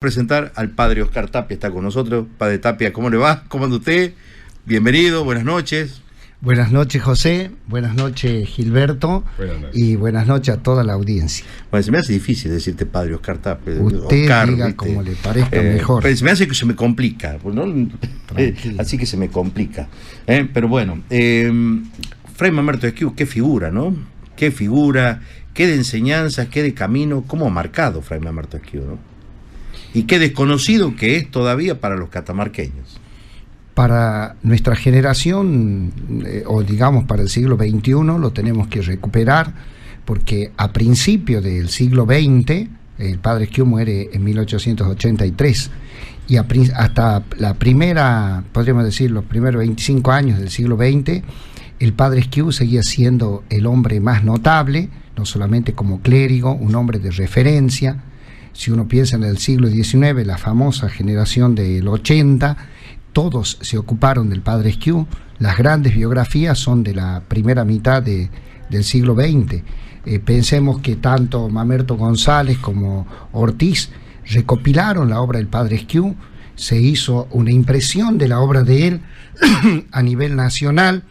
Presentar al padre Oscar Tapia, está con nosotros. Padre Tapia, ¿cómo le va? ¿Cómo anda usted? Bienvenido, buenas noches. Buenas noches, José, buenas noches, Gilberto, y buenas noches a toda la audiencia. Bueno, se me hace difícil decirte padre Oscar Tapia. Usted Oscar, diga ¿viste? como le parezca mejor. Pero se me hace que se me complica, ¿no? Así que se me complica. Pero bueno, Fray Mamerto Esquiú, qué figura, ¿no? Qué figura, qué de enseñanzas, qué de camino, cómo ha marcado Fray Mamerto Esquiú, ¿no? Y qué desconocido que es todavía para los catamarqueños. Para nuestra generación, o digamos para el siglo XXI, lo tenemos que recuperar, porque a principio del siglo XX, el padre Esquiú muere en 1883, y hasta la primera, podríamos decir, los primeros 25 años del siglo XX, el padre Esquiú seguía siendo el hombre más notable, no solamente como clérigo, un hombre de referencia. Si uno piensa en el siglo XIX, la famosa generación del 80, todos se ocuparon del padre Esquiú. Las grandes biografías son de la primera mitad del siglo XX. Pensemos que tanto Mamerto González como Ortiz recopilaron la obra del padre Esquiú. Se hizo una impresión de la obra de él a nivel nacional.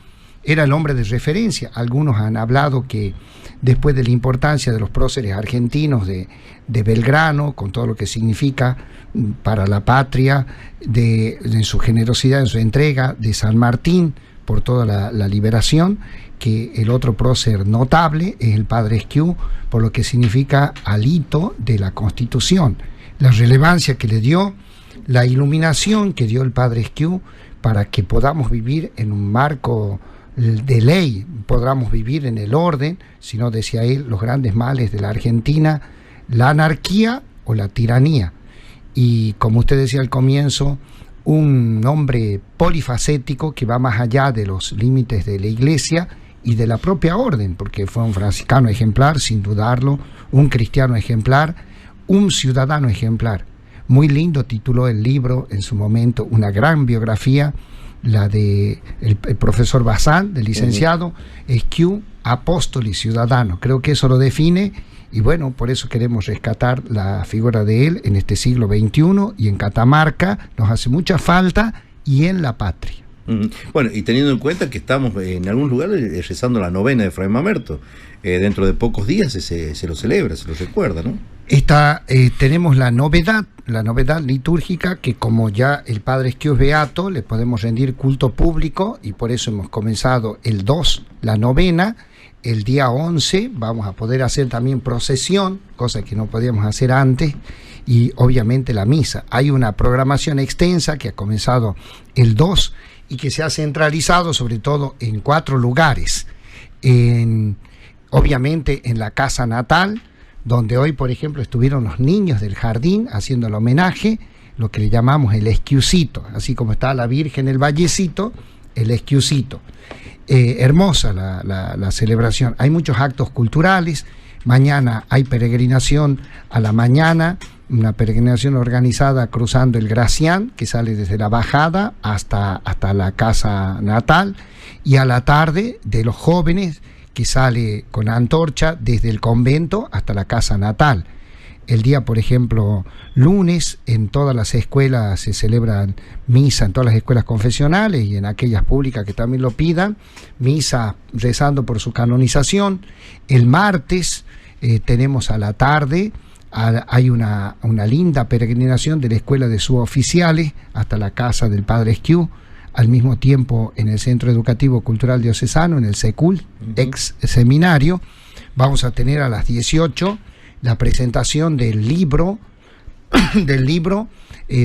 Era el hombre de referencia. Algunos han hablado que después de la importancia de los próceres argentinos de Belgrano, con todo lo que significa para la patria, en su generosidad, en su entrega, de San Martín, por toda la liberación, que el otro prócer notable es el padre Esquiú, por lo que significa al hito de la Constitución, la relevancia que le dio, la iluminación que dio el padre Esquiú para que podamos vivir en un marco de ley, podamos vivir en el orden, si no, decía él, los grandes males de la Argentina, la anarquía o la tiranía. Y como usted decía al comienzo, un hombre polifacético que va más allá de los límites de la iglesia y de la propia orden, porque fue un franciscano ejemplar, sin dudarlo, un cristiano ejemplar, un ciudadano ejemplar. Muy lindo tituló el libro en su momento, una gran biografía, la de el profesor Bazán, del licenciado Esquiú, apóstol y ciudadano. Creo que eso lo define, y bueno, por eso queremos rescatar la figura de él en este siglo XXI, y en Catamarca nos hace mucha falta, y en la patria. Bueno, y teniendo en cuenta que estamos en algún lugar rezando la novena de Fray Mamerto, dentro de pocos días se lo celebra, se lo recuerda, ¿no? Tenemos la novedad litúrgica, que como ya el padre Esquiú es beato, le podemos rendir culto público, y por eso hemos comenzado el 2, la novena. El día 11 vamos a poder hacer también procesión, cosa que no podíamos hacer antes, y obviamente la misa. Hay una programación extensa que ha comenzado el 2 y que se ha centralizado sobre todo en 4 lugares. Obviamente en la casa natal, donde hoy, por ejemplo, estuvieron los niños del jardín haciendo el homenaje, lo que le llamamos el Esquiucito, así como está la Virgen el Vallecito, el Esquiucito. Hermosa la celebración. Hay muchos actos culturales. Mañana hay peregrinación a la mañana, una peregrinación organizada cruzando el Gracián, que sale desde la bajada hasta la casa natal, y a la tarde de los jóvenes, que sale con antorcha desde el convento hasta la casa natal. El día, por ejemplo, lunes, en todas las escuelas se celebran misa, en todas las escuelas confesionales y en aquellas públicas que también lo pidan, misa rezando por su canonización. El martes tenemos a la tarde, hay una linda peregrinación de la escuela de suboficiales hasta la casa del padre Esquiú. Al mismo tiempo, en el Centro Educativo Cultural Diocesano, en el SECUL, ex seminario, vamos a tener a las 18 la presentación del libro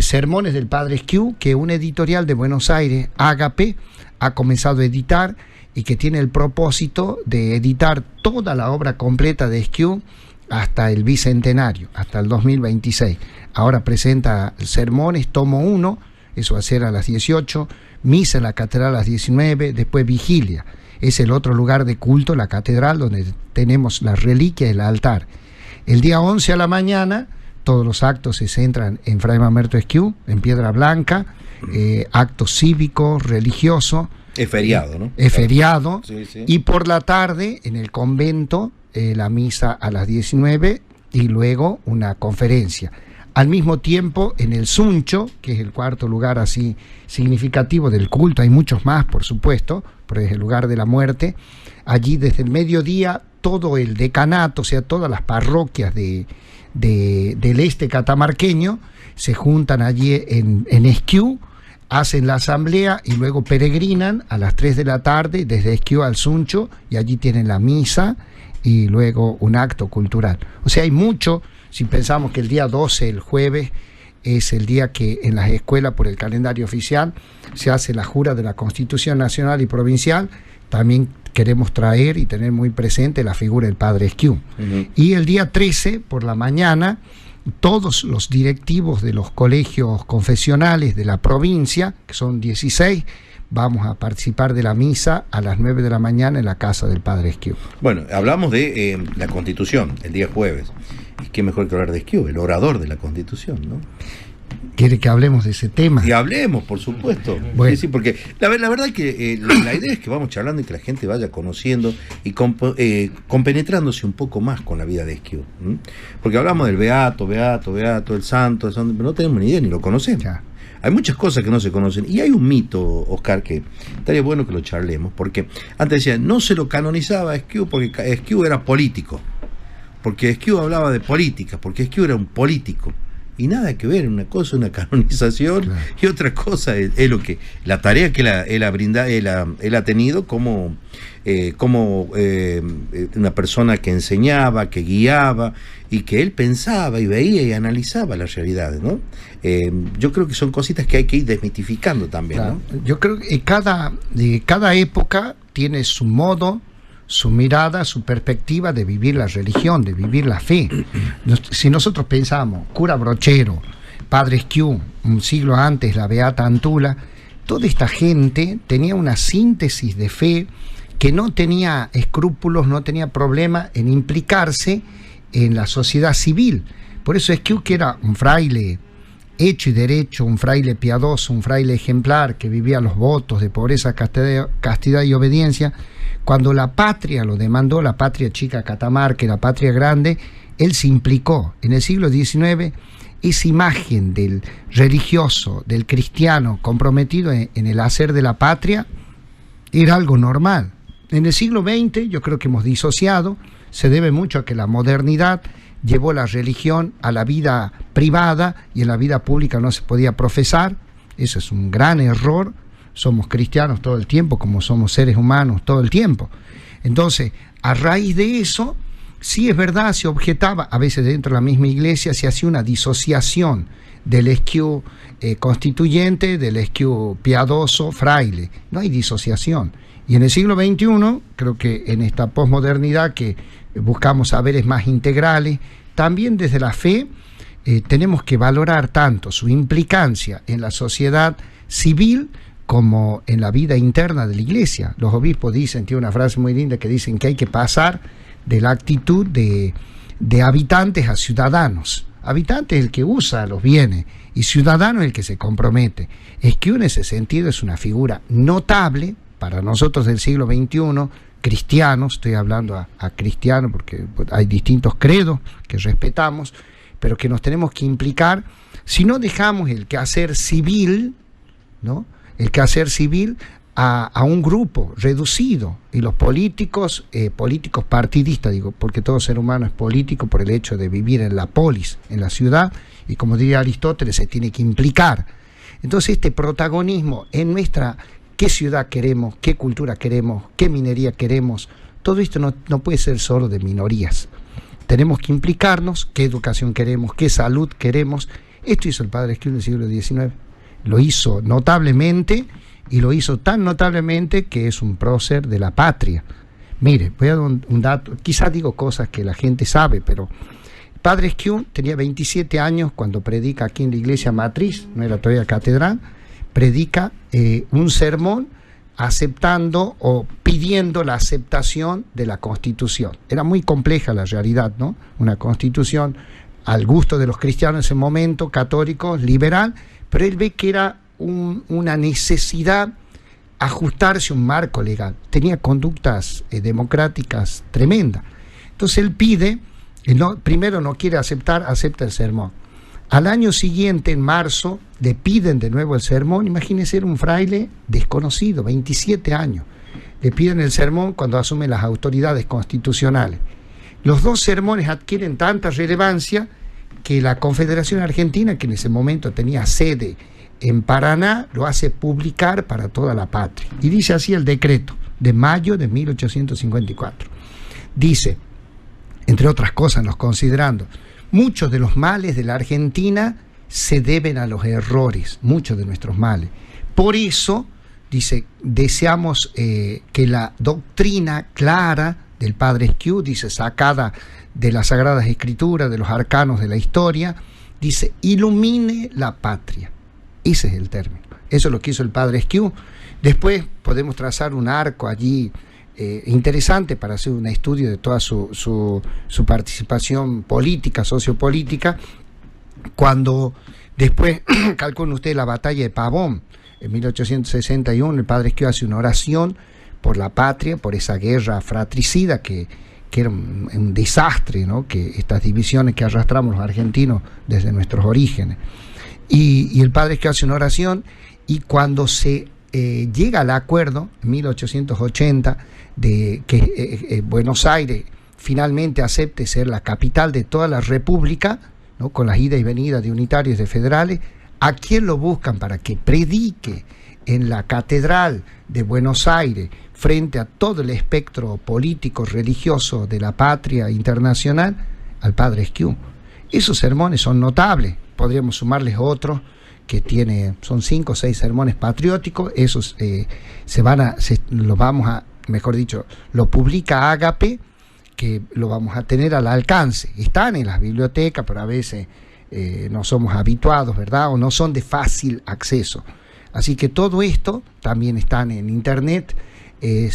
Sermones del padre Esquiú, que una editorial de Buenos Aires, Ágape, ha comenzado a editar, y que tiene el propósito de editar toda la obra completa de Esquiú hasta el bicentenario, hasta el 2026. Ahora presenta Sermones, tomo 1, eso va a ser a las 18, misa en la catedral a las 19, después vigilia. Es el otro lugar de culto, la catedral, donde tenemos la reliquia y el altar. El día 11 a la mañana, todos los actos se centran en Fray Mamerto Esquiú, en Piedra Blanca, actos cívicos, religiosos. Es feriado, ¿no? Es feriado. Sí, sí. Y por la tarde, en el convento, la misa a las 19, y luego una conferencia. Al mismo tiempo, en el Suncho, que es el cuarto lugar así significativo del culto, hay muchos más, por supuesto, pero es el lugar de la muerte. Allí desde el mediodía, todo el decanato, o sea, todas las parroquias del este catamarqueño, se juntan allí en Esquiú, hacen la asamblea y luego peregrinan a las 3 de la tarde desde Esquiú al Suncho, y allí tienen la misa y luego un acto cultural. O sea, hay mucho. Si pensamos que el día 12, el jueves, es el día que en las escuelas, por el calendario oficial, se hace la jura de la Constitución Nacional y Provincial, también queremos traer y tener muy presente la figura del Padre Esquiú. Y el día 13, por la mañana, todos los directivos de los colegios confesionales de la provincia, que son 16, vamos a participar de la misa a las 9 de la mañana en la casa del Padre Esquiú. Bueno, hablamos de la Constitución el día jueves. Y qué mejor que hablar de Esquiú, el orador de la Constitución, ¿no? ¿Quiere que hablemos de ese tema? Y hablemos, por supuesto. Bueno. Sí, porque la verdad es que la idea es que vamos charlando y que la gente vaya conociendo y compenetrándose un poco más con la vida de Esquiú. Porque hablamos del beato, el santo, pero no tenemos ni idea ni lo conocemos. Ya. Hay muchas cosas que no se conocen. Y hay un mito, Oscar, que estaría bueno que lo charlemos. Porque antes decían, no se lo canonizaba a Esquiú porque Esquiú era político. Porque Esquiú hablaba de política, porque Esquiú era un político. Y nada que ver, una cosa es una canonización, claro, y otra cosa es lo que la tarea que él ha tenido como una persona que enseñaba, que guiaba, y que él pensaba y veía y analizaba las realidades, ¿no? Yo creo que son cositas que hay que ir desmitificando también, claro, ¿no? Yo creo que cada época tiene su modo, su mirada, su perspectiva de vivir la religión, de vivir la fe. Si nosotros pensamos, cura Brochero, Padre Esquiú, un siglo antes la Beata Antula, toda esta gente tenía una síntesis de fe que no tenía escrúpulos, no tenía problema en implicarse en la sociedad civil. Por eso Esquiú, que era un fraile hecho y derecho, un fraile piadoso, un fraile ejemplar, que vivía los votos de pobreza, castidad y obediencia, cuando la patria lo demandó, la patria chica Catamarca y la patria grande, él se implicó. En el siglo XIX, esa imagen del religioso, del cristiano comprometido en el hacer de la patria, era algo normal. En el siglo XX, yo creo que hemos disociado, se debe mucho a que la modernidad llevó la religión a la vida privada y en la vida pública no se podía profesar. Eso es un gran error. Somos cristianos todo el tiempo, como somos seres humanos todo el tiempo. Entonces, a raíz de eso, sí es verdad, se objetaba, a veces dentro de la misma iglesia, se hacía una disociación del Esquiú constituyente, del Esquiú piadoso, fraile. No hay disociación. Y en el siglo XXI, creo que en esta posmodernidad que buscamos saberes más integrales, también desde la fe, tenemos que valorar tanto su implicancia en la sociedad civil como en la vida interna de la iglesia. Los obispos dicen, tiene una frase muy linda que dicen que hay que pasar de la actitud de habitantes a ciudadanos. Habitante es el que usa los bienes y ciudadano es el que se compromete. Esquiú en ese sentido es una figura notable para nosotros del siglo XXI, cristianos, estoy hablando a cristianos porque hay distintos credos que respetamos, pero que nos tenemos que implicar. Si no dejamos el quehacer civil, ¿no?, el quehacer civil a un grupo reducido, y los políticos partidistas, digo, porque todo ser humano es político por el hecho de vivir en la polis, en la ciudad, y como diría Aristóteles, se tiene que implicar. Entonces este protagonismo en nuestra, qué ciudad queremos, qué cultura queremos, qué minería queremos, todo esto no puede ser solo de minorías. Tenemos que implicarnos, qué educación queremos, qué salud queremos. Esto hizo el Padre Esquiú en el siglo XIX. Lo hizo notablemente, y lo hizo tan notablemente que es un prócer de la patria. Mire, voy a dar un dato, quizás digo cosas que la gente sabe, pero el Padre Esquiú tenía 27 años cuando predica aquí en la iglesia matriz, no era todavía catedral, predica un sermón aceptando o pidiendo la aceptación de la Constitución. Era muy compleja la realidad, ¿no? Una Constitución al gusto de los cristianos en ese momento, católicos, liberal, pero él ve que era una necesidad ajustarse a un marco legal. Tenía conductas democráticas tremendas. Entonces él pide, primero no quiere aceptar, acepta el sermón. Al año siguiente, en marzo, le piden de nuevo el sermón. Imagínense, era un fraile desconocido, 27 años. Le piden el sermón cuando asumen las autoridades constitucionales. Los dos sermones adquieren tanta relevancia que la Confederación Argentina, que en ese momento tenía sede en Paraná, lo hace publicar para toda la patria. Y dice así el decreto de mayo de 1854. Dice, entre otras cosas, nos considerando, muchos de los males de la Argentina se deben a los errores, muchos de nuestros males. Por eso, dice, deseamos que la doctrina clara del Padre Esquiú, dice, sacada de las Sagradas Escrituras, de los arcanos de la historia, dice, ilumine la patria. Ese es el término. Eso es lo que hizo el Padre Esquiú. Después podemos trazar un arco allí interesante para hacer un estudio de toda su participación política, sociopolítica, cuando después, calculen ustedes la batalla de Pavón, en 1861, el Padre Esquiú hace una oración por la patria, por esa guerra fratricida que era un desastre, ¿no? Que estas divisiones que arrastramos los argentinos desde nuestros orígenes. Y el Padre Esquiú hace una oración, y cuando se llega al acuerdo, en 1880, de que Buenos Aires finalmente acepte ser la capital de toda la República, ¿no? Con las idas y venidas de unitarios y de federales, ¿a quién lo buscan para que predique en la Catedral de Buenos Aires frente a todo el espectro político, religioso de la patria internacional? Al Padre Esquiú. Esos sermones son notables. Podríamos sumarles otros que son 5 o 6 sermones patrióticos. Esos los vamos a, mejor dicho, lo publica Ágape, que lo vamos a tener al alcance. Están en las bibliotecas, pero a veces no somos habituados, ¿verdad? O no son de fácil acceso. Así que todo esto también están en internet.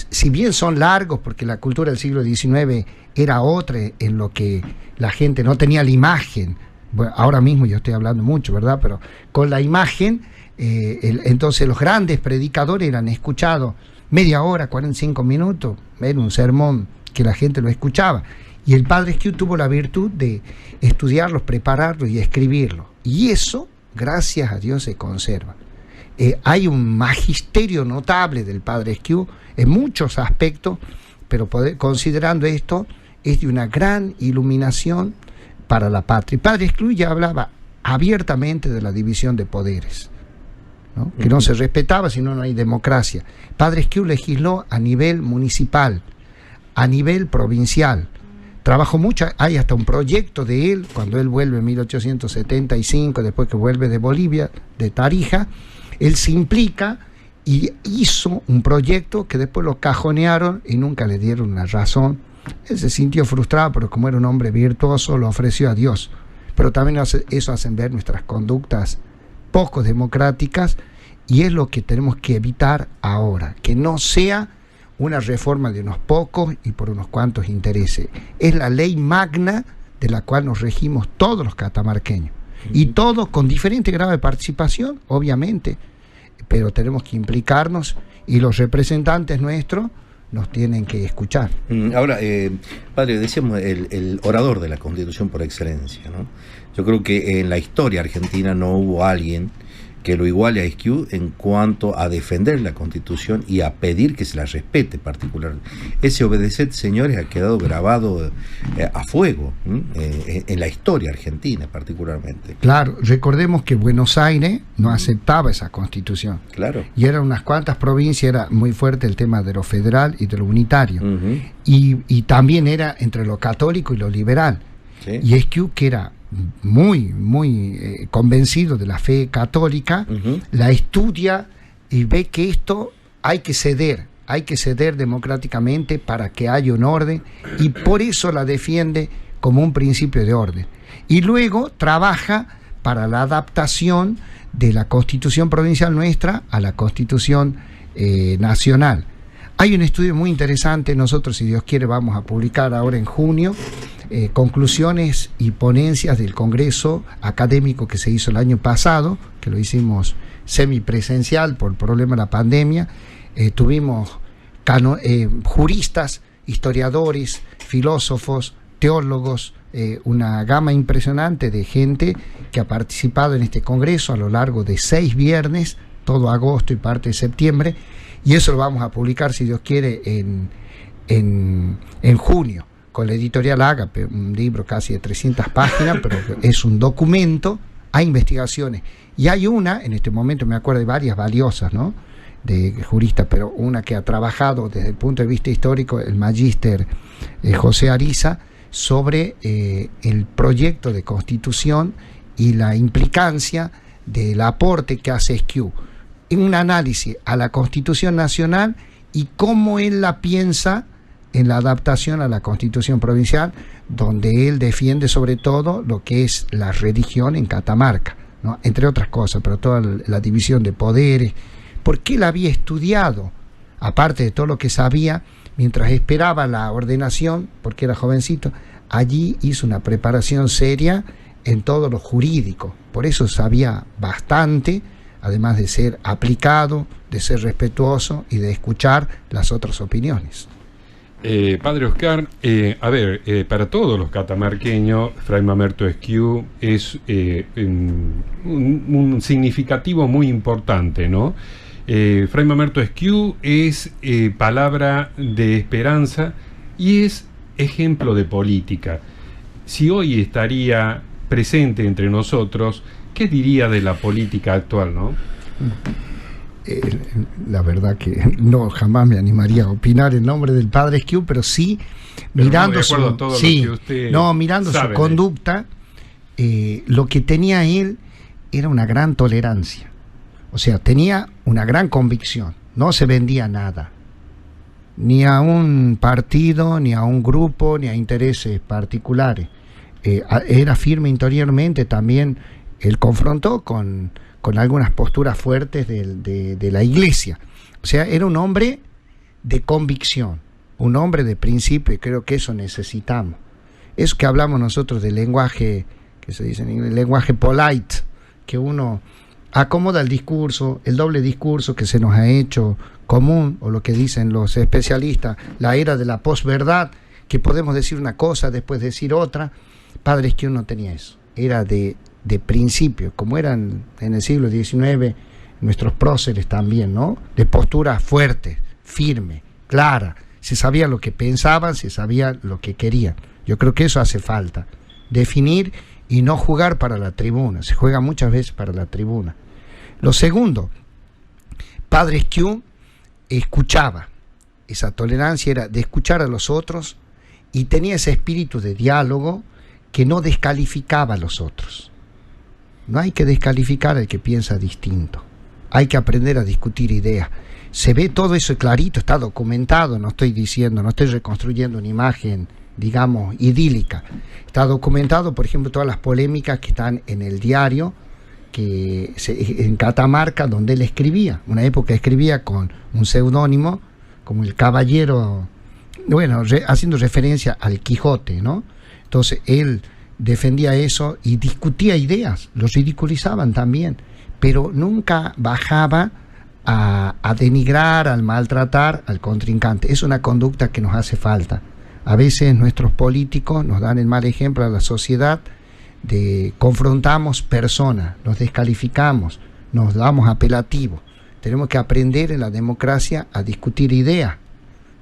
Si bien son largos, porque la cultura del siglo XIX era otra, en lo que la gente no tenía la imagen. Bueno, ahora mismo yo estoy hablando mucho, ¿verdad? Pero con la imagen, entonces los grandes predicadores eran escuchados media hora, 45 minutos, era un sermón que la gente lo escuchaba. Y el Padre Esquiú tuvo la virtud de estudiarlos, prepararlos y escribirlos. Y eso, gracias a Dios, se conserva. Hay un magisterio notable del Padre Esquiú en muchos aspectos, pero considerando esto, es de una gran iluminación para la patria. El Padre Esquiú ya hablaba abiertamente de la división de poderes, ¿no? Que no se respetaba, si no, no hay democracia. Padre Esquiú legisló a nivel municipal, a nivel provincial. Trabajó mucho, hay hasta un proyecto de él, cuando él vuelve en 1875, después que vuelve de Bolivia, de Tarija, él se implica y hizo un proyecto que después lo cajonearon y nunca le dieron una razón. Él se sintió frustrado, pero como era un hombre virtuoso, lo ofreció a Dios. Pero también eso hacen ver nuestras conductas poco democráticas, y es lo que tenemos que evitar ahora, que no sea una reforma de unos pocos y por unos cuantos intereses. Es la ley magna de la cual nos regimos todos los catamarqueños, y todos con diferente grado de participación, obviamente, pero tenemos que implicarnos, y los representantes nuestros nos tienen que escuchar. Ahora, padre, decíamos el orador de la Constitución por excelencia, ¿no? Yo creo que en la historia argentina no hubo alguien que lo iguale a Esquiú en cuanto a defender la Constitución y a pedir que se la respete particularmente. Ese obedecer, señores, ha quedado grabado a fuego en la historia argentina particularmente. Claro, recordemos que Buenos Aires no aceptaba esa Constitución. Claro. Y eran unas cuantas provincias, era muy fuerte el tema de lo federal y de lo unitario. Y también era entre lo católico y lo liberal. Sí. Y Esquiú, que era muy convencido de la fe católica, la estudia y ve que esto hay que ceder democráticamente para que haya un orden, y por eso la defiende como un principio de orden. Y luego trabaja para la adaptación de la Constitución provincial nuestra a la Constitución nacional. Hay un estudio muy interesante, nosotros, si Dios quiere, vamos a publicar ahora en junio, conclusiones y ponencias del Congreso Académico que se hizo el año pasado, que lo hicimos semipresencial por el problema de la pandemia. Tuvimos juristas, historiadores, filósofos, teólogos, una gama impresionante de gente que ha participado en este congreso a lo largo de 6 viernes, todo agosto y parte de septiembre, y eso lo vamos a publicar, si Dios quiere, en junio, con la editorial Ágape, un libro casi de 300 páginas, pero es un documento a investigaciones. Y hay una, en este momento me acuerdo de varias valiosas, ¿no?, de juristas, pero una que ha trabajado desde el punto de vista histórico, el magíster José Ariza, sobre el proyecto de constitución y la implicancia del aporte que hace Esquiú en un análisis a la Constitución Nacional y cómo él la piensa en la adaptación a la Constitución Provincial, donde él defiende sobre todo lo que es la religión en Catamarca, ¿no?, entre otras cosas, pero toda la división de poderes, porque él había estudiado, aparte de todo lo que sabía, mientras esperaba la ordenación, porque era jovencito, allí hizo una preparación seria en todo lo jurídico, por eso sabía bastante, además de ser aplicado, de ser respetuoso y de escuchar las otras opiniones. Padre Oscar, a ver, para todos los catamarqueños, Fray Mamerto Esquiú es un significativo muy importante, ¿no? Fray Mamerto Esquiú es palabra de esperanza y es ejemplo de política. Si hoy estaría presente entre nosotros, ¿qué diría de la política actual, no? La verdad que no, jamás me animaría a opinar en nombre del padre Esquiú, pero sí, mirando su conducta, lo que tenía él era una gran tolerancia. O sea, tenía una gran convicción, no se vendía nada, ni a un partido, ni a un grupo, ni a intereses particulares. Era firme interiormente también. Él confrontó con algunas posturas fuertes de la iglesia. O sea, era un hombre de convicción, un hombre de principio, y creo que eso necesitamos. Eso que hablamos nosotros del lenguaje, que se dice en inglés, lenguaje polite, que uno acomoda el discurso, el doble discurso que se nos ha hecho común, o lo que dicen los especialistas, la era de la posverdad, que podemos decir una cosa, después decir otra. Padre Esquiú no tenía eso, era de principio, como eran en el siglo XIX nuestros próceres también, ¿no?, de postura fuerte, firme, clara, se sabía lo que pensaban, se sabía lo que querían. Yo creo que eso hace falta, definir y no jugar para la tribuna. Se juega muchas veces para la tribuna. Lo segundo, Padre Esquiú escuchaba, esa tolerancia era de escuchar a los otros, y tenía ese espíritu de diálogo que no descalificaba a los otros. No hay que descalificar al que piensa distinto, hay que aprender a discutir ideas. Se ve todo eso clarito, está documentado, no estoy reconstruyendo una imagen, digamos, idílica. Está documentado, por ejemplo, todas las polémicas que están en el diario, en Catamarca, donde él escribía. Una época escribía con un seudónimo, como el Caballero, bueno, haciendo referencia al Quijote, ¿no? Entonces él defendía eso y discutía ideas, los ridiculizaban también, pero nunca bajaba a denigrar, al maltratar al contrincante. Es una conducta que nos hace falta. A veces nuestros políticos nos dan el mal ejemplo a la sociedad de confrontamos personas, los descalificamos, nos damos apelativos. Tenemos que aprender en la democracia a discutir ideas.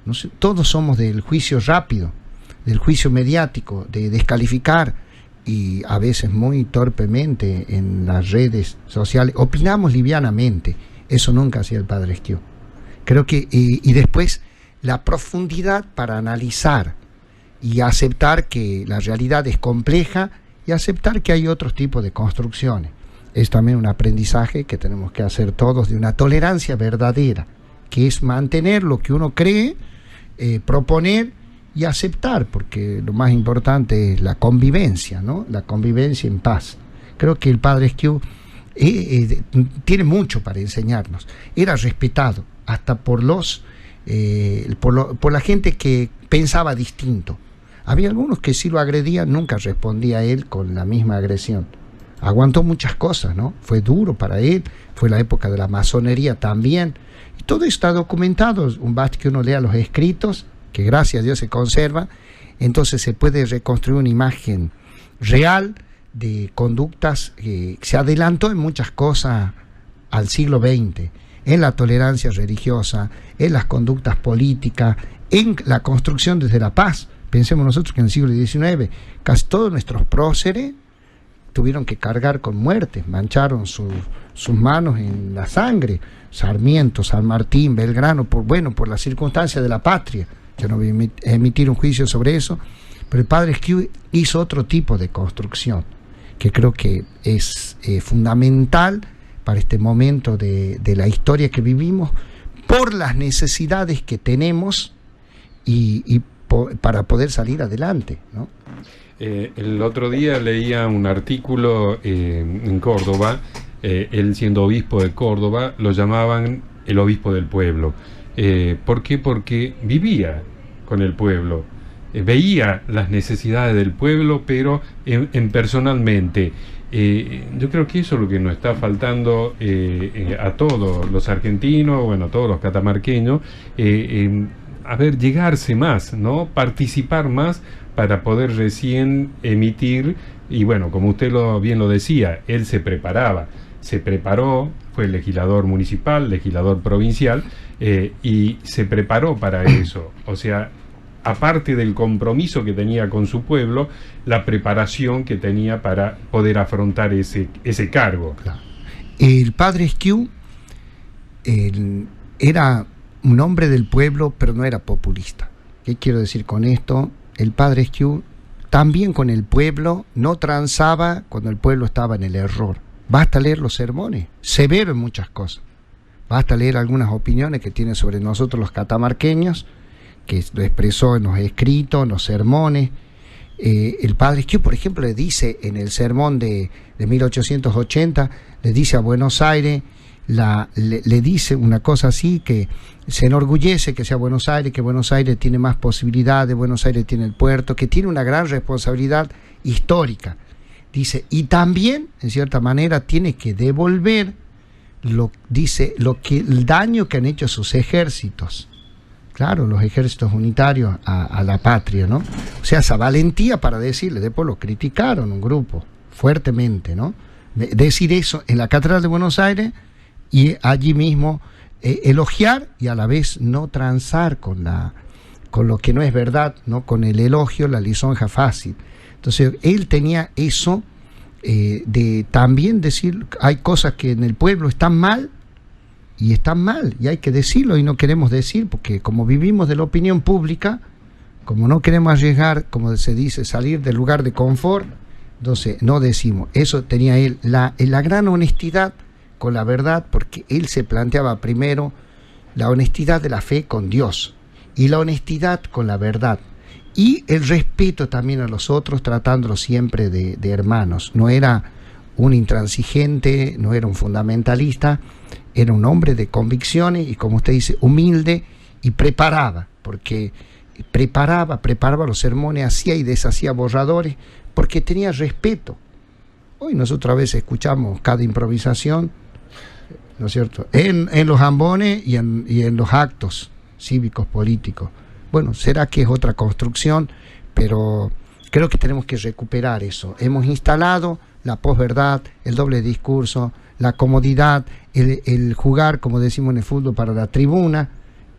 No sé, todos somos del juicio rápido, del juicio mediático, de descalificar, y a veces muy torpemente en las redes sociales opinamos livianamente. Eso nunca hacía el padre Esquiú. Creo que y después la profundidad para analizar y aceptar que la realidad es compleja y aceptar que hay otros tipos de construcciones. Es también un aprendizaje que tenemos que hacer todos, de una tolerancia verdadera, que es mantener lo que uno cree, proponer y aceptar, porque lo más importante es la convivencia, ¿no? La convivencia en paz. Creo que el padre Esquiú tiene mucho para enseñarnos. Era respetado hasta por la gente que pensaba distinto. Había algunos que sí lo agredían, nunca respondía a él con la misma agresión. Aguantó muchas cosas, ¿no? Fue duro para él, fue la época de la masonería también. Y todo está documentado, basta que uno lea los escritos, que gracias a Dios se conserva, entonces se puede reconstruir una imagen real de conductas que se adelantó en muchas cosas al siglo XX, en la tolerancia religiosa, en las conductas políticas, en la construcción desde la paz. Pensemos nosotros que en el siglo XIX casi todos nuestros próceres tuvieron que cargar con muertes, mancharon sus manos en la sangre. Sarmiento, San Martín, Belgrano, por la circunstancia de la patria. Yo no voy a emitir un juicio sobre eso, pero el padre Esquiú hizo otro tipo de construcción que creo que es fundamental para este momento de la historia que vivimos, por las necesidades que tenemos para poder salir adelante, ¿no? El otro día leía un artículo en Córdoba, él siendo obispo de Córdoba, lo llamaban el obispo del pueblo. ¿Por qué? Porque vivía con el pueblo, veía las necesidades del pueblo, pero en personalmente. Yo creo que eso es lo que nos está faltando a todos los argentinos, bueno, a todos los catamarqueños, llegarse más, ¿no? Participar más para poder recién emitir. Y bueno, como usted bien lo decía, él se preparó, fue legislador municipal, legislador provincial, y se preparó para eso. O sea, aparte del compromiso que tenía con su pueblo, la preparación que tenía para poder afrontar ese cargo. Claro. El padre Esquiú era un hombre del pueblo, pero no era populista. ¿Qué quiero decir con esto? El padre Esquiú también con el pueblo no transaba cuando el pueblo estaba en el error. Basta leer los sermones, severo en muchas cosas. Basta leer algunas opiniones que tiene sobre nosotros los catamarqueños, que lo expresó en los escritos, en los sermones. El padre Esquiú, por ejemplo, le dice en el sermón de 1880, le dice a Buenos Aires, le dice una cosa así, que se enorgullece que sea Buenos Aires, que Buenos Aires tiene más posibilidades, Buenos Aires tiene el puerto, que tiene una gran responsabilidad histórica. Dice, y también, en cierta manera, tiene que devolver el daño que han hecho sus ejércitos. Claro, los ejércitos unitarios a la patria, ¿no? O sea, esa valentía para decirle, después lo criticaron un grupo fuertemente, ¿no? Decir eso en la Catedral de Buenos Aires y allí mismo elogiar y a la vez no transar con lo que no es verdad, ¿no? Con el elogio, la lisonja fácil. Entonces, él tenía eso de también decir, hay cosas que en el pueblo están mal, y hay que decirlo y no queremos decir, porque como vivimos de la opinión pública, como no queremos arriesgar, como se dice, salir del lugar de confort, entonces no decimos. Eso tenía él, la gran honestidad con la verdad, porque él se planteaba primero la honestidad de la fe con Dios y la honestidad con la verdad y el respeto también a los otros, tratándolos siempre de hermanos. No era un intransigente, no era un fundamentalista, era un hombre de convicciones y, como usted dice, humilde, y preparaba los sermones, hacía y deshacía borradores, porque tenía respeto. Hoy nosotros a veces escuchamos cada improvisación, ¿no es cierto?, en los ambones y en los actos cívicos políticos. Bueno, será que es otra construcción, pero creo que tenemos que recuperar eso. Hemos instalado la posverdad, el doble discurso, la comodidad, el jugar, como decimos en el fútbol, para la tribuna,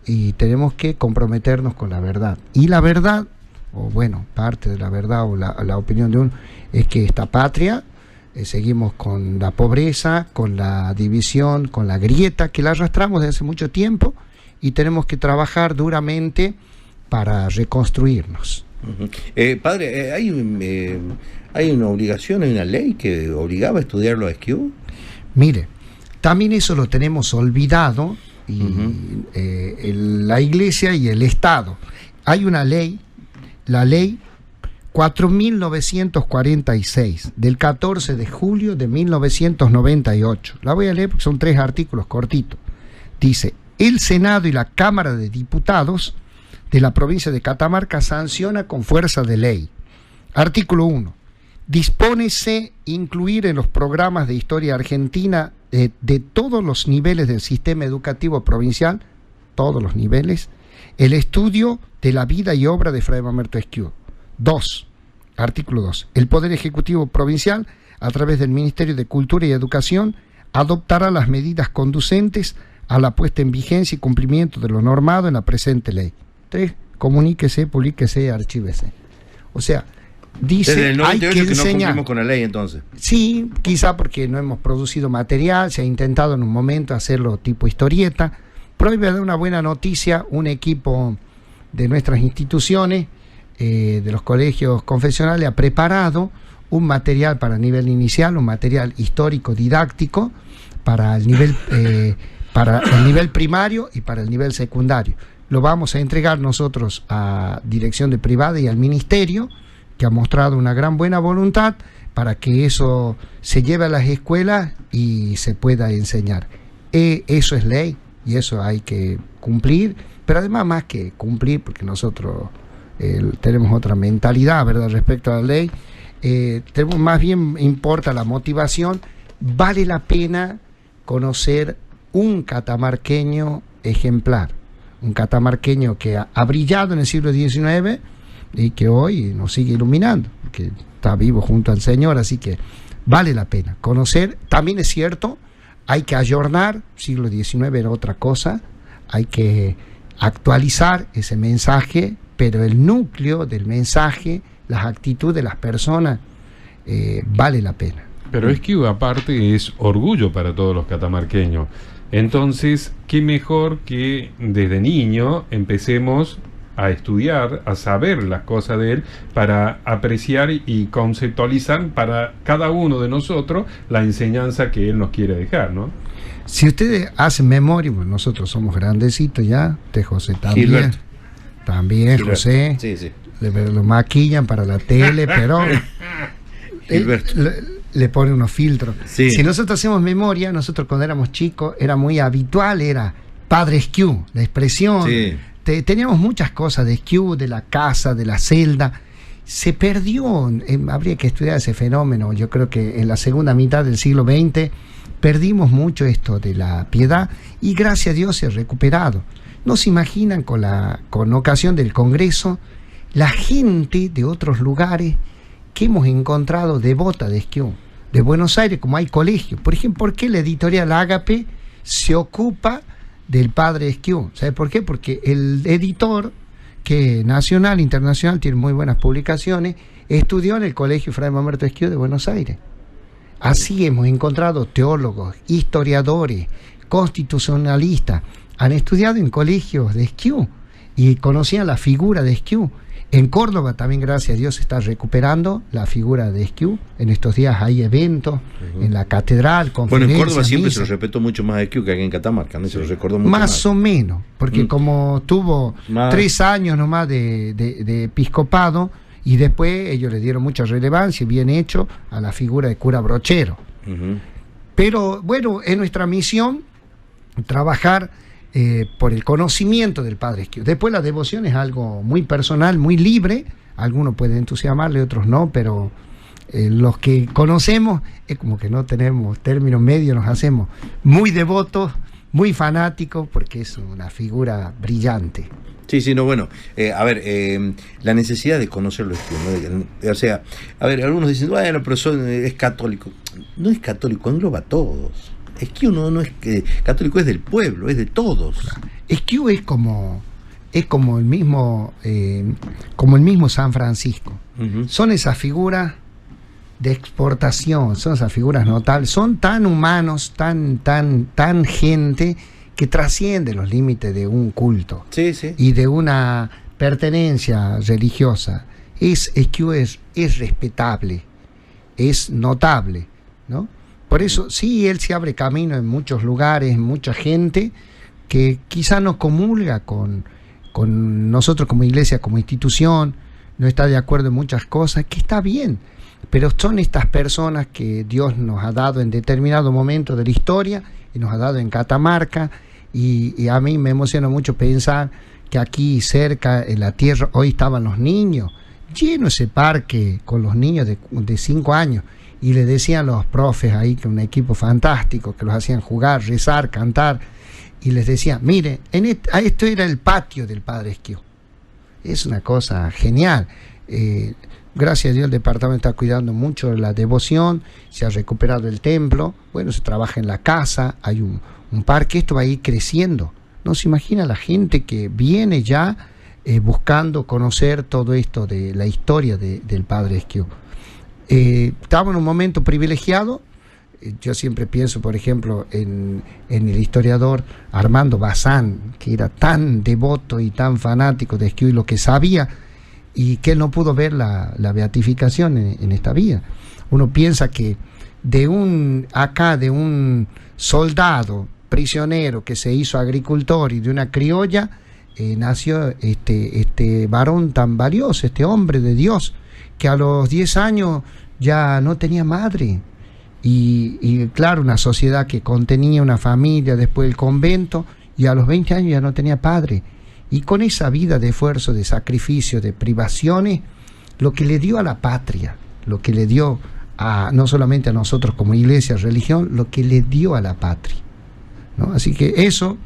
y tenemos que comprometernos con la verdad. Y la verdad, o bueno, parte de la verdad o la opinión de uno, es que esta patria, seguimos con la pobreza, con la división, con la grieta, que la arrastramos desde hace mucho tiempo, y tenemos que trabajar duramente para reconstruirnos. Padre, ¿hay una obligación, hay una ley que obligaba a estudiarlo a Esquiú? Mire, también eso lo tenemos olvidado, y la Iglesia y el Estado. Hay una ley, la ley 4.946, del 14 de julio de 1998. La voy a leer porque son 3 artículos cortitos. Dice: el Senado y la Cámara de Diputados de la provincia de Catamarca sanciona con fuerza de ley. Artículo 1. Dispónese incluir en los programas de historia argentina de todos los niveles del sistema educativo provincial, todos los niveles, el estudio de la vida y obra de Fray Mamerto Esquiú. 2. Artículo 2. El Poder Ejecutivo Provincial, a través del Ministerio de Cultura y Educación, adoptará las medidas conducentes a la puesta en vigencia y cumplimiento de lo normado en la presente ley. 3. Comuníquese, publíquese, archívese. O sea, dice, desde el 98 hay que que enseñar. no cumplimos con la ley, entonces. Sí, quizá porque no hemos producido material, se ha intentado en un momento hacerlo tipo historieta, pero hoy me da una buena noticia, un equipo de nuestras instituciones, de los colegios confesionales, ha preparado un material para nivel inicial, un material histórico didáctico para el nivel primario y para el nivel secundario. Lo vamos a entregar nosotros a Dirección de Privada y al Ministerio, que ha mostrado una gran buena voluntad para que eso se lleve a las escuelas y se pueda enseñar. Eso es ley y eso hay que cumplir, pero además más que cumplir, porque nosotros tenemos otra mentalidad, ¿verdad?, respecto a la ley, tenemos, más bien importa la motivación. Vale la pena conocer un catamarqueño ejemplar, un catamarqueño que ha brillado en el siglo XIX y que hoy nos sigue iluminando, que está vivo junto al Señor, así que vale la pena conocer. También es cierto, hay que ayornar, siglo XIX era otra cosa, hay que actualizar ese mensaje, pero el núcleo del mensaje, las actitudes de las personas, vale la pena. Pero es que aparte es orgullo para todos los catamarqueños. Entonces, qué mejor que desde niño empecemos a estudiar, a saber las cosas de él, para apreciar y conceptualizar para cada uno de nosotros la enseñanza que él nos quiere dejar, ¿no? Si ustedes hacen memoria, bueno, nosotros somos grandecitos ya, de José también. Gilberto. También, Gilberto. José. Sí, sí. Lo maquillan para la tele, pero Gilberto. le pone unos filtros. Sí. Si nosotros hacemos memoria, nosotros cuando éramos chicos, era muy habitual, era Padre Esquiú, la expresión. Sí. Teníamos muchas cosas de Esquiú, de la casa, de la celda. Se perdió, habría que estudiar ese fenómeno. Yo creo que en la segunda mitad del siglo XX perdimos mucho esto de la piedad y gracias a Dios se ha recuperado. No se imaginan con ocasión del Congreso la gente de otros lugares que hemos encontrado devota de Esquiú. De Buenos Aires, como hay colegios. Por ejemplo, ¿por qué la editorial Ágape se ocupa del padre Esquiú? ¿Sabe por qué? Porque el editor, que nacional, internacional, tiene muy buenas publicaciones, estudió en el Colegio Fray Mamerto Esquiú de Buenos Aires. Así hemos encontrado teólogos, historiadores, constitucionalistas, han estudiado en colegios de Esquiú y conocían la figura de Esquiú. En Córdoba también, gracias a Dios, se está recuperando la figura de Esquiú. En estos días hay eventos en la catedral, conferencias. Bueno, en Córdoba siempre misas. se lo respetó mucho más a Esquiú que aquí en Catamarca, ¿no? Se lo recordó mucho Más o menos, porque como tuvo Más. 3 años nomás de episcopado, y después ellos le dieron mucha relevancia, bien hecho, a la figura de cura Brochero. Ujú. Pero bueno, es nuestra misión trabajar por el conocimiento del Padre Esquiú. Después la devoción es algo muy personal, muy libre. Algunos pueden entusiasmarle, otros no, pero los que conocemos es como que no tenemos términos medios, nos hacemos muy devotos, muy fanáticos, porque es una figura brillante. Sí, sí, no, bueno, a ver, la necesidad de conocerlo es que, o sea, a ver, algunos dicen, bueno, pero es católico. No es católico, engloba a todos. Es que uno no es que católico, es del pueblo, es de todos. Esquiú es como el mismo San Francisco. Uh-huh. Son esas figuras de exportación, son esas figuras notables, son tan humanos, tan gente, que trasciende los límites de un culto, Sí, sí. y de una pertenencia religiosa. Esquiú es respetable, es notable, ¿no? Por eso sí, él se abre camino en muchos lugares, mucha gente que quizá no comulga con nosotros como iglesia, como institución, no está de acuerdo en muchas cosas, que está bien, pero son estas personas que Dios nos ha dado en determinado momento de la historia y nos ha dado en Catamarca, y a mí me emociona mucho pensar que aquí cerca en la tierra hoy estaban los niños, lleno ese parque con los niños de 5 años, y le decían los profes ahí, que un equipo fantástico, que los hacían jugar, rezar, cantar, y les decían, mire, esto era el patio del Padre Esquiú. Es una cosa genial. Gracias a Dios el departamento está cuidando mucho la devoción, se ha recuperado el templo, bueno, se trabaja en la casa, hay un parque, esto va a ir creciendo. No se imagina la gente que viene ya buscando conocer todo esto de la historia del Padre Esquiú. Estamos en un momento privilegiado. Yo siempre pienso, por ejemplo, en el historiador Armando Bazán, que era tan devoto y tan fanático de Esquiú y lo que sabía, y que él no pudo ver la beatificación en esta vida. Uno piensa que de un soldado prisionero que se hizo agricultor y de una criolla, nació este varón tan valioso, este hombre de Dios, que a los 10 años ya no tenía madre. Y claro, una sociedad que contenía una familia, después el convento, y a los 20 años ya no tenía padre. Y con esa vida de esfuerzo, de sacrificio, de privaciones, lo que le dio a la patria, lo que le dio no solamente a nosotros como iglesia, religión, lo que le dio a la patria, ¿no? Así que eso,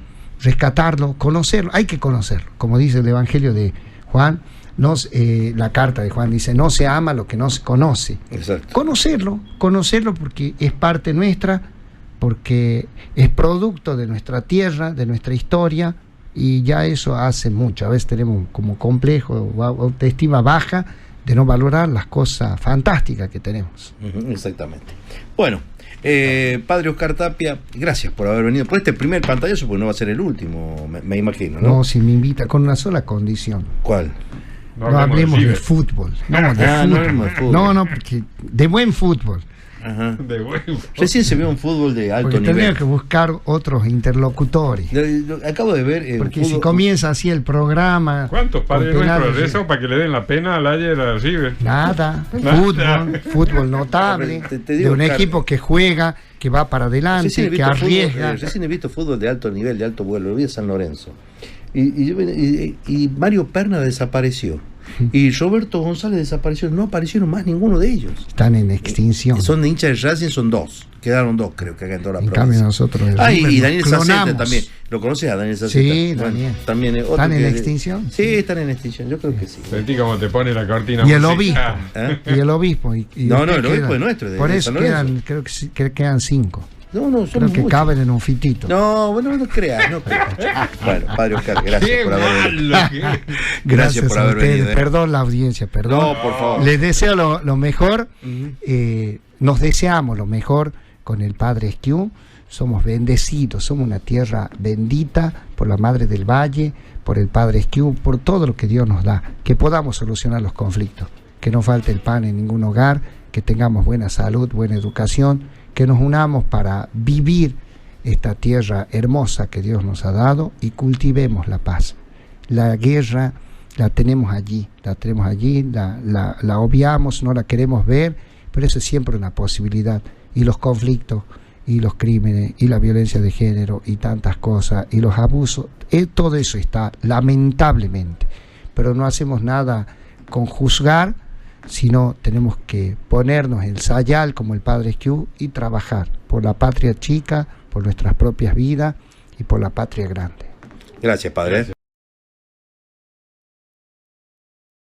rescatarlo, conocerlo, hay que conocerlo. Como dice el Evangelio de Juan, la carta de Juan dice, no se ama lo que no se conoce. Exacto. Conocerlo porque es parte nuestra, porque es producto de nuestra tierra, de nuestra historia, y ya eso hace mucho. A veces tenemos como complejo o autoestima baja de no valorar las cosas fantásticas que tenemos. Exactamente. Bueno, Padre Oscar Tapia, gracias por haber venido por este primer pantallazo, porque no va a ser el último, me imagino, ¿no? No, si me invita, con una sola condición. ¿Cuál? No hablemos de fútbol. No, porque de buen fútbol. Ajá. De buen fútbol. Recién se vio un fútbol de alto nivel. Tendría que buscar otros interlocutores. Acabo de ver. Porque si comienza así el programa. ¿Cuántos padres nuestros de eso para que le den la pena al ayer a River? Nada. Fútbol notable. Te digo, de un equipo que juega, que va para adelante, que arriesga. Recién he visto fútbol de alto nivel, de alto vuelo. Lo vi a San Lorenzo. Y Mario Perna desapareció. Y Roberto González desapareció. No aparecieron más ninguno de ellos. Están en extinción. Son de hinchas de Racing, son dos. Quedaron dos, creo que acá en toda la provincia. En cambio nosotros y Daniel Sacete también. ¿Lo conoces a Daniel Sacete? Sí, Daniel. También ¿Están en extinción? Sí, están en extinción. Yo creo que sí. Sentí como te pone la cortina. Y el obispo. Y el obispo. No, el obispo es nuestro. Por eso creo que quedan 5. No, son creo que muchos. Caben en un fitito. No, bueno, no creas. Bueno, Padre Oscar, gracias por haber venido. Gracias por haber venido. Perdón la audiencia, perdón. No, por favor. Les deseo lo mejor. Nos deseamos lo mejor con el Padre Esquiú. Somos bendecidos, somos una tierra bendita por la Madre del Valle, por el Padre Esquiú, por todo lo que Dios nos da. Que podamos solucionar los conflictos, que no falte el pan en ningún hogar, que tengamos buena salud, buena educación, que nos unamos para vivir esta tierra hermosa que Dios nos ha dado y cultivemos la paz. La guerra la tenemos allí, la obviamos, no la queremos ver, pero eso es siempre una posibilidad. Y los conflictos, y los crímenes, y la violencia de género, y tantas cosas, y los abusos, todo eso está, lamentablemente. Pero no hacemos nada con juzgar, sino tenemos que ponernos el sayal como el Padre Esquiú y trabajar por la patria chica, por nuestras propias vidas y por la patria grande. Gracias, Padre.